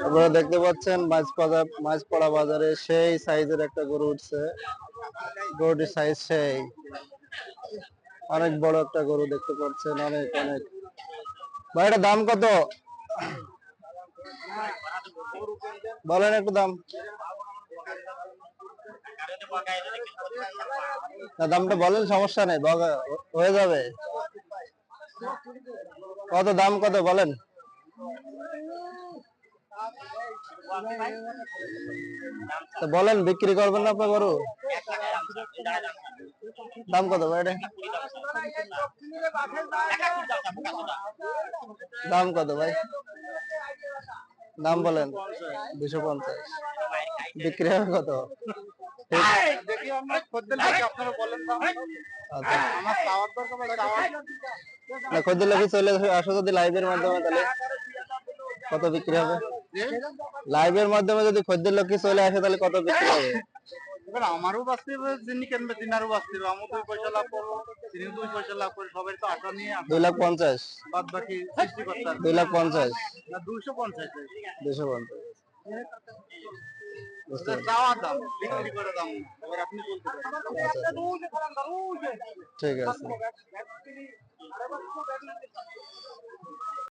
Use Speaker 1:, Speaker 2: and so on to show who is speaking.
Speaker 1: আপনারা দেখতে পাচ্ছেন মাছপাড়া বাজারে সেই সাইজের একটা গরু উঠছে। গরুটির সাইজ সেই অনেক বড় একটা গরু দেখতে পাচ্ছেন, অনেক অনেক। ভাই এটা দাম কত বলেন একটু দাম? দামটা বলেন, সমস্যা নেই, হয়ে যাবে। কত দাম কত বলেন? বলেন, বিক্রি করবেন না আপনার গরু? দাম কত ভাই এটা? দাম কত ভাই? দাম বলেন। 250। বিক্রি হবে কত? খদ্দের লোক চলে আসো যদি লাইভের মাধ্যমে, তাহলে কত বিক্রি হবে? লাইভের মাধ্যমে যদি খদ্দের লোক চলে আসে তাহলে কত বিক্রি হবে?
Speaker 2: আমারও বাঁচতে হবে, যিনি কিনবে তিনারও বাঁচতে হবে। আমি 2 পয়সা লাভ করবো, তিনি 2 পয়সা লাভ করে, সবাই তো আশা নিয়ে
Speaker 1: 250।
Speaker 2: বাদ বাকি সৃষ্টি করতে হবে।
Speaker 1: 250
Speaker 2: না 250।
Speaker 1: 250
Speaker 2: চাওয়া দাম, বিক্রি করে দাম না। এবার আপনি বলতে পারেন।
Speaker 1: ঠিক আছে।